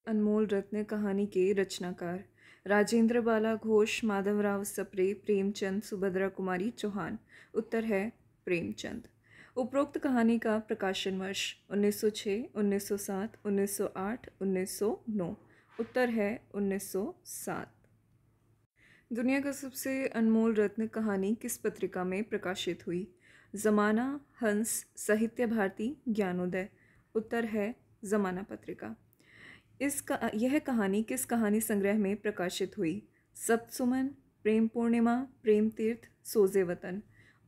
अनमोल रत्न कहानी के रचनाकार राजेंद्र बाला घोष, माधवराव सप्रे, प्रेमचंद, सुभद्रा कुमारी चौहान। उत्तर है प्रेमचंद। उपरोक्त कहानी का प्रकाशन वर्ष 1906, 1907, 1908, 1909। उत्तर है 1907। दुनिया का सबसे अनमोल रत्न कहानी किस पत्रिका में प्रकाशित हुई? ज़माना, हंस, साहित्य भारती, ज्ञानोदय। उत्तर है ज़माना पत्रिका। यह कहानी किस कहानी संग्रह में प्रकाशित हुई? सप्तसुमन, प्रेम पूर्णिमा, प्रेम तीर्थ, सोजे वतन।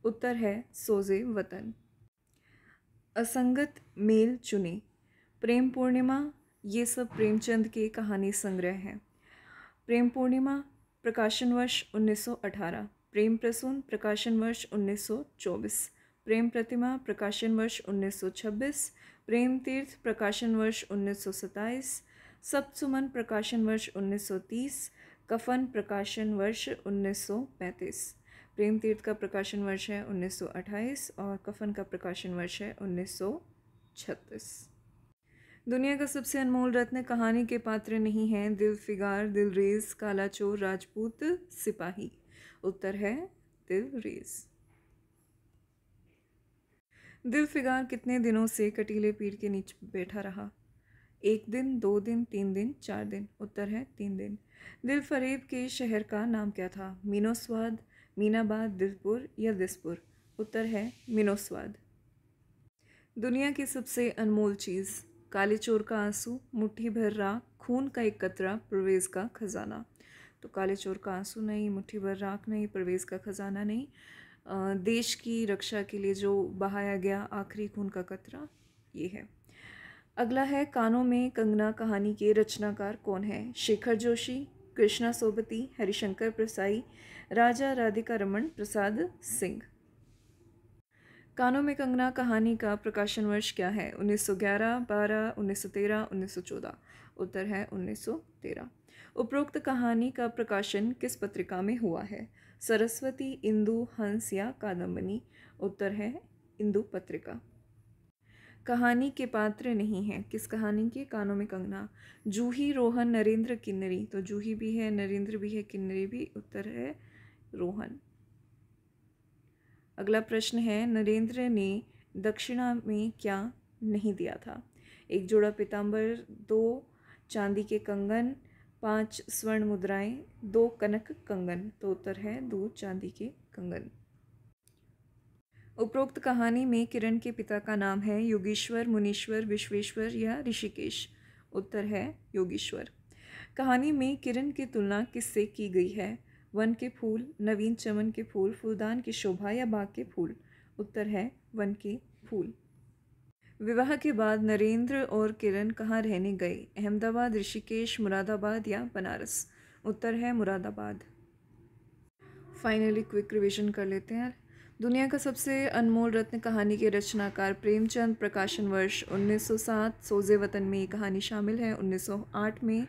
उत्तर है सोजे वतन। असंगत मेल चुने, प्रेम पूर्णिमा, ये सब प्रेमचंद के कहानी संग्रह हैं। प्रेम पूर्णिमा प्रकाशन वर्ष 1918, प्रेम प्रसून प्रकाशन वर्ष 1924, प्रेम प्रतिमा प्रकाशन वर्ष 1926, प्रेम तीर्थ प्रकाशन वर्ष 1927, सप्तसुमन प्रकाशन वर्ष 1930, कफन प्रकाशन वर्ष 1935। प्रेम तीर्थ का प्रकाशन वर्ष है 1928 और कफन का प्रकाशन वर्ष है 1936। दुनिया का सबसे अनमोल रत्न कहानी के पात्र नहीं हैं दिलफिगार, दिलरेज, काला चोर, राजपूत, सिपाही। उत्तर है दिलरेज। दिलफिगार कितने दिनों से कटीले पीर के नीचे बैठा रहा? 1 दिन, 2 दिन, 3 दिन, 4 दिन। उत्तर है 3 दिन। दिलफरेब के शहर का नाम क्या था? मीनोस्वाद, मीनाबाद, दिलपुर या दिसपुर। उत्तर है मीनोस्वाद। दुनिया की सबसे अनमोल चीज़? काले चोर का आंसू, मुट्ठी भर राख, खून का एक कतरा, परवेज़ का खजाना। तो काले चोर का आंसू नहीं, मुट्ठी भर राख नहीं, परवेज़ का खजाना नहीं। देश की रक्षा के लिए जो बहाया गया आखिरी खून का कतरा, ये है। अगला है कानों में कंगना कहानी के रचनाकार कौन है? शेखर जोशी, कृष्णा सोबती, हरिशंकर प्रसाई, राजा राधिका रमन प्रसाद सिंह। कानों में कंगना कहानी का प्रकाशन वर्ष क्या है? 1911, 12, 1913, 1914। उत्तर है 1913। उपरोक्त कहानी का प्रकाशन किस पत्रिका में हुआ है? सरस्वती, इंदु, हंस या कादम्बनी। उत्तर है इंदु पत्रिका। कहानी के पात्र नहीं हैं किस कहानी के? कानों में कंगना। जूही, रोहन, नरेंद्र, किन्नरी। तो जूही भी है, नरेंद्र भी है, किन्नरी भी। उत्तर है रोहन। अगला प्रश्न है नरेंद्र ने दक्षिणा में क्या नहीं दिया था? 1 जोड़ा पीताम्बर, 2 चांदी के कंगन, 5 स्वर्ण मुद्राएं, 2 कनक कंगन। तो उत्तर है 2 चांदी के कंगन। उपरोक्त कहानी में किरण के पिता का नाम है योगेश्वर, मुनीश्वर, विश्वेश्वर या ऋषिकेश। उत्तर है योगेश्वर। कहानी में किरण की तुलना किससे की गई है? वन के फूल, नवीन चमन के फूल, फूलदान की शोभा या बाग के फूल। उत्तर है वन के फूल। विवाह के बाद नरेंद्र और किरण कहाँ रहने गए? अहमदाबाद, ऋषिकेश, मुरादाबाद या बनारस। उत्तर है मुरादाबाद। फाइनली क्विक रिवीजन कर लेते हैं। दुनिया का सबसे अनमोल रत्न कहानी के रचनाकार प्रेमचंद, प्रकाशन वर्ष 1907, सोजे वतन में ये कहानी शामिल है। 1908 में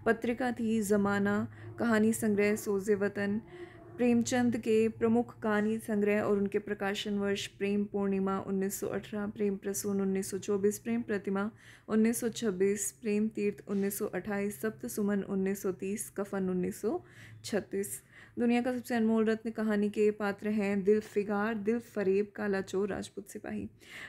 पत्रिका थी ज़माना, कहानी संग्रह सोजे वतन। प्रेमचंद के प्रमुख कहानी संग्रह और उनके प्रकाशन वर्ष प्रेम पूर्णिमा 1918, प्रेम प्रसून 1924, प्रेम प्रतिमा 1926, प्रेम तीर्थ 1928, सप्तसुमन 1930, कफन 1936। दुनिया का सबसे अनमोल रत्न कहानी के पात्र हैं दिलफिगार, दिलफरेब, काला चोर, राजपूत सिपाही।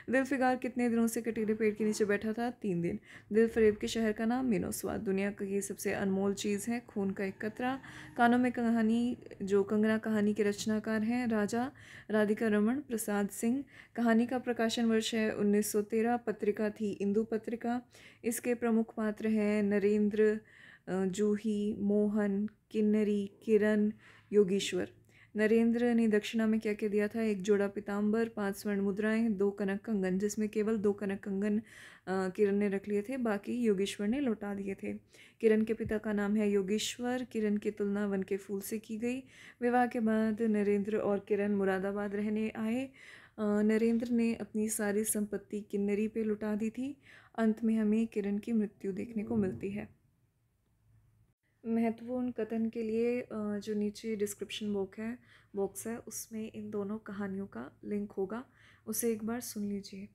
दिलफिगार कितने दिनों से कटीले पेड़ के नीचे बैठा था? 3 दिन। दिलफरेब के शहर का नाम मीनोस्वाद। दुनिया की सबसे अनमोल चीज़ है खून का एक कतरा। कानों में कहानी जो कंगना कहानी के रचनाकार हैं राजा राधिका रमन प्रसाद सिंह। कहानी का प्रकाशन वर्ष है 1913, पत्रिका थी इंदु पत्रिका। इसके प्रमुख पात्र हैं नरेंद्र, जूही, मोहन, किन्नरी, किरण, योगेश्वर। नरेंद्र ने दक्षिणा में क्या क्या दिया था? 1 जोड़ा पीताम्बर, 5 स्वर्ण मुद्राएं, 2 कनक कंगन, जिसमें केवल 2 कनक कंगन किरण ने रख लिए थे, बाकी योगेश्वर ने लौटा दिए थे। किरण के पिता का नाम है योगेश्वर। किरण की तुलना वन के फूल से की गई। विवाह के बाद नरेंद्र और किरण मुरादाबाद रहने आए। नरेंद्र ने अपनी सारी संपत्ति किन्नरी पे लुटा दी थी। अंत में हमें किरण की मृत्यु देखने को मिलती है। महत्वपूर्ण कथन के लिए जो नीचे डिस्क्रिप्शन बॉक्स है उसमें इन दोनों कहानियों का लिंक होगा, उसे एक बार सुन लीजिए।